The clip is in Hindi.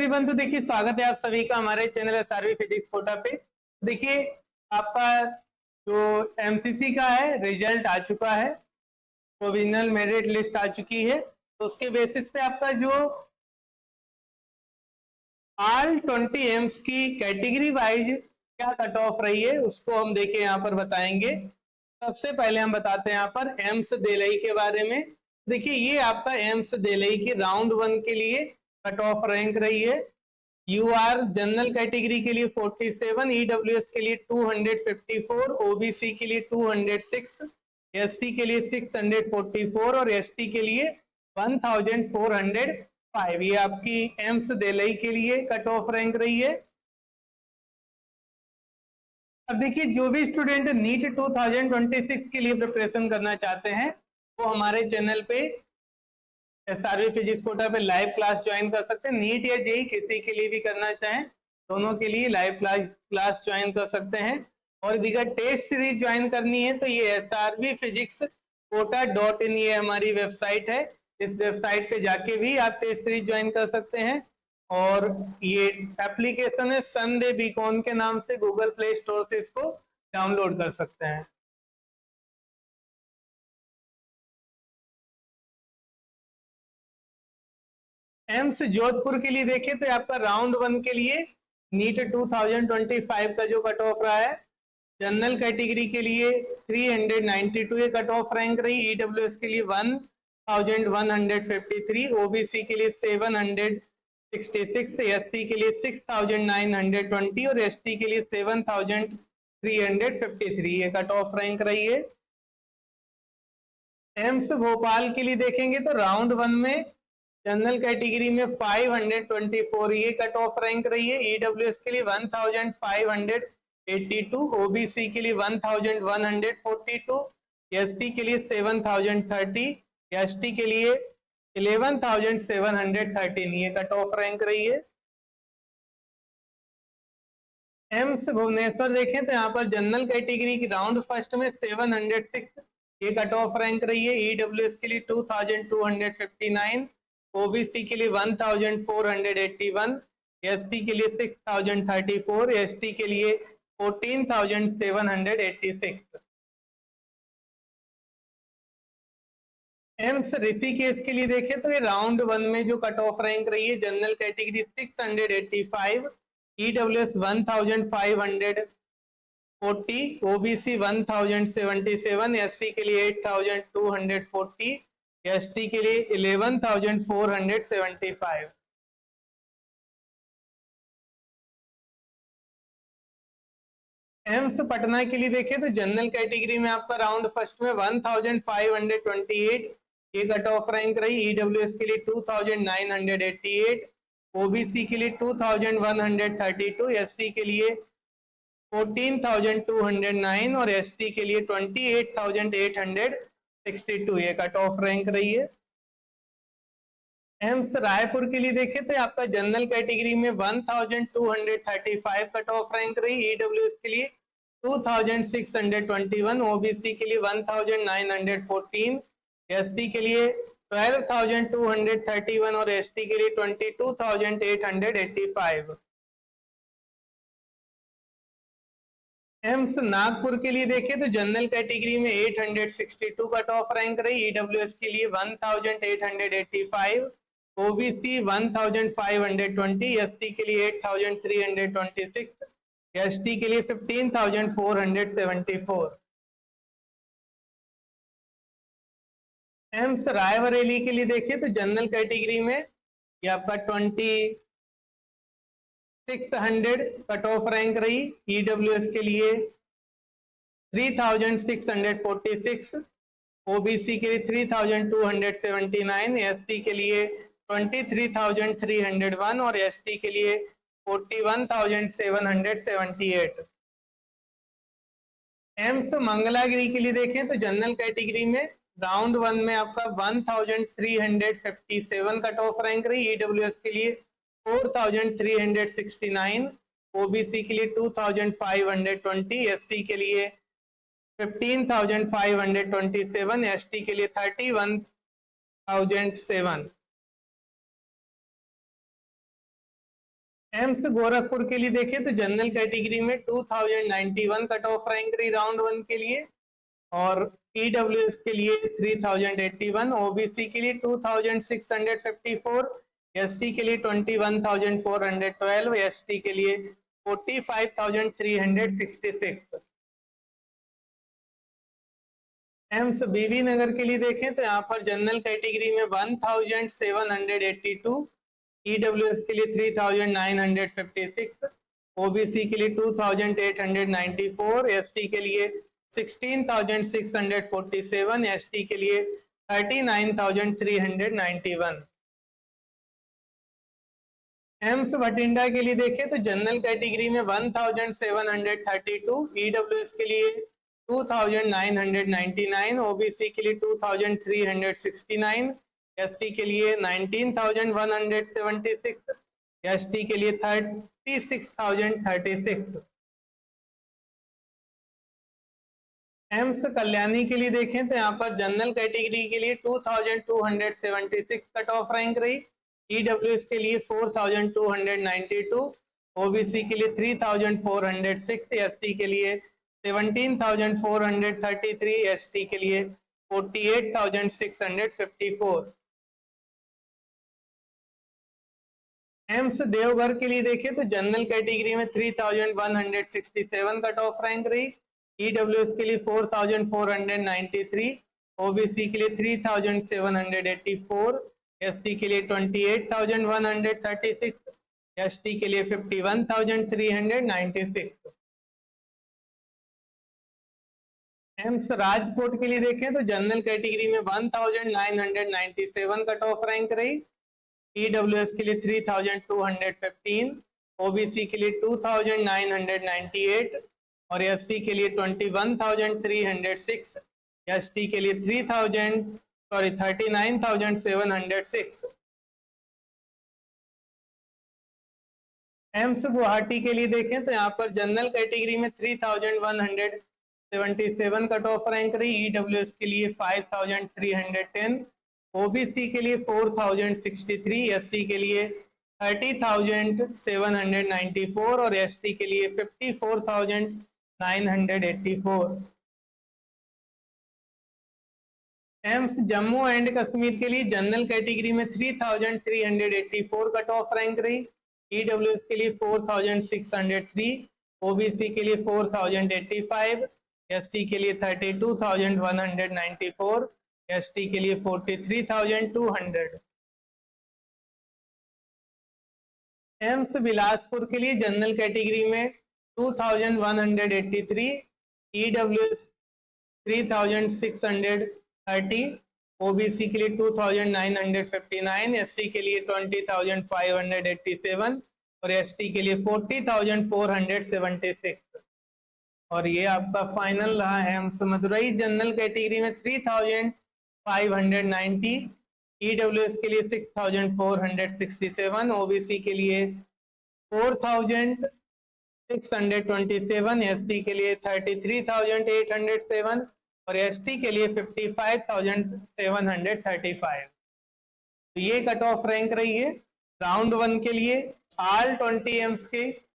एवरीवन, तो देखिए स्वागत है आप सभी का हमारे चैनल एसआरवी फिजिक्स कोटा पे। देखिए आपका जो एमसीसी का है रिजल्ट आ चुका है, प्रोविजनल मेरिट लिस्ट आ चुकी है। तो उसके बेसिस पे आपका जो ऑल 20 एम्स की कैटेगरी वाइज क्या कट ऑफ रही है उसको हम देखिए यहाँ पर बताएंगे। सबसे पहले हम बताते हैं यहाँ पर एम्स देलई के बारे में। देखिए ये आपका एम्स देलई की राउंड 1 के लिए कट ऑफ रैंक रही है। यूआर जनरल कैटेगरी के लिए 47, ईडब्ल्यूएस के लिए 254, ओबीसी के लिए 206, एससी के लिए 644 और एसटी के लिए 1405। ये आपकी एम्स देलई के लिए कट ऑफ रैंक रही है। अब देखिए जो भी स्टूडेंट नीट 2026 के लिए प्रिपरेशन करना चाहते हैं वो हमारे चैनल पे एसआरवी फिजिक्स कोटा पे लाइव क्लास ज्वाइन कर सकते हैं। नीट या जेई किसी के लिए भी करना चाहें दोनों के लिए लाइव क्लास ज्वाइन कर सकते हैं। और अगर टेस्ट सीरीज ज्वाइन करनी है तो ये एसआरवी फिजिक्स कोटा .in ये हमारी वेबसाइट है। इस वेबसाइट पे जाके भी आप टेस्ट सीरीज ज्वाइन कर सकते हैं। और ये एप्लीकेशन है संडे बीकॉन के नाम से, गूगल प्ले स्टोर से इसको डाउनलोड कर सकते हैं। एम्स जोधपुर के लिए देखें तो आपका राउंड 1 के लिए नीट 2025 का जो कट ऑफ रहा है, जनरल कैटेगरी के लिए 392 ये कट ऑफ रैंक रही, ईडब्ल्यूएस के लिए 1153, ओबीसी के लिए 766, एससी के लिए 6920 और एसटी के लिए 7353 ये कट ऑफ रैंक रही है। एम्स भोपाल के लिए देखेंगे तो राउंड 1 में जनरल कैटेगरी में 524 ये कट ऑफ रैंक रही है, ईडब्ल्यूएस के लिए 1582, ओबीसी के लिए 1142, एसटी के लिए 7030, एसटी के लिए 11713 ये कट ऑफ रैंक रही है। एम्स भुवनेश्वर देखें तो यहाँ पर जनरल कैटेगरी की राउंड फर्स्ट में 706 ये कट ऑफ रैंक रही है, ईडब्ल्यूएस के लिए 2259, ओबीसी के लिए 1481, एसटी के लिए 6034, एसटी के लिए 14786। एम्स ऋषिकेश के लिए देखें तो ये राउंड 1 में जो कट ऑफ रैंक रही है, general category 685, EWS 1540, OBC 1077, SC के लिए 8240, एसटी के लिए 11475। एम्स पटना के लिए देखें तो जनरल कैटेगरी में आपका राउंड फर्स्ट में 1528 ये कट ऑफ रैंक रही, ईडब्ल्यूएस के लिए 2988, ओबीसी के लिए 2132, एससी के लिए 14209 और एसटी के लिए 28862 ये कट ऑफ रैंक रही है। एम्स रायपुर के लिए देखें तो आपका जनरल कैटेगरी में 1235 कट ऑफ रैंक रही, ईडब्ल्यूएस के लिए 2621, ओबीसी के लिए 1914, एसटी के लिए 12231 और एसटी के लिए 22885। एम्स नागपुर के लिए देखें तो जनरल कैटेगरी में 862 कट ऑफ रैंक रही, ईडब्ल्यूएस के लिए 1885, ओबीसी 1520, एससी के लिए 8326, एसटी के लिए 15474। एम्स रायबरेली के लिए देखिए तो जनरल कैटेगरी में ये आपका 2600 कट ऑफ रैंक रही, ईडब्ल्यूएस के लिए 3646, ओबीसी के लिए 3279, एससी के लिए 23301 और एसटी के लिए 41778। एम्स मंगलागिरी के लिए देखें तो जनरल कैटेगरी में राउंड 1 में आपका 1357 कट ऑफ रैंक रही, ईडब्ल्यूएस के लिए 4369, ओबीसी के लिए 2520, एससी के लिए 15527, एसटी के लिए 31007। एम्स गोरखपुर के लिए देखिए तो जनरल कैटेगरी में 2091 कट ऑफ रैंक रही राउंड 1 के लिए, और ईडब्ल्यूएस के लिए 3081, ओबीसी के लिए 2654, एससी के लिए 21412, एसटी के लिए 45366। एम्स बीबी नगर के लिए देखें तो यहाँ पर जनरल कैटेगरी में 1782, ईडब्ल्यूएस के लिए 3956, ओबीसी के लिए 2894, एससी के लिए 16647, एसटी के लिए 39391। एम्स बठिंडा के लिए देखें तो जनरल कैटेगरी में 1732, ईडब्ल्यूएस के लिए 2999, ओबीसी के लिए 2369, एससी के लिए 19176, एसटी के लिए 36036। एम्स कल्याणी के लिए देखें तो यहाँ पर जनरल कैटेगरी के लिए 2276 कट ऑफ रैंक रही, ईडब्ल्यूएस के लिए 4292, ओबीसी के लिए 3406, एससी के लिए 17433, एसटी के लिए 48654। एम्स देवघर के लिए देखें तो जनरल कैटेगरी में 3167 कट ऑफ रैंक रही, ईडब्ल्यूएस के लिए 4493, ओबीसी के लिए 3784, एससी के लिए 28136, एसटी के लिए 51396। एम्स राजकोट के लिए देखें तो जनरल कैटेगरी में 1997 कट ऑफ रैंक रही, ईडब्ल्यूएस के लिए 3215, ओबीसी के लिए 2998, और एससी के लिए 21306, एसटी के लिए 39706। एम्स गुवाहाटी के लिए देखें तो यहाँ पर जनरल कैटेगरी में 3177 कट ऑफ रैंक रही, ईडब्ल्यूएस के लिए 5310, ओबीसी के लिए 4063, एससी के लिए 30794, और एसटी के लिए 54984। एम्स जम्मू एंड कश्मीर के लिए जनरल कैटेगरी में 3384 कट ऑफ रैंक रही, ईडब्ल्यूएस के लिए 4603, ओबीसी के लिए 4085, एससी के लिए 32194, एसटी के लिए 43200। एम्स बिलासपुर के लिए जनरल कैटेगरी में 2183, ईडब्ल्यूएस 3630, ओबीसी के लिए 2959, एससी के लिए 20587, और एसटी के लिए 40476। और ये आपका फाइनल रहा है एम्स मदुरई। जनरल कैटेगरी में 3590, ईडब्ल्यूएस के लिए 6467, ओबीसी के लिए 4627, एसटी के लिए 33807, और एसटी के लिए 55735। तो ये कट ऑफ रैंक रही है राउंड 1 के लिए ऑल 20 एम्स के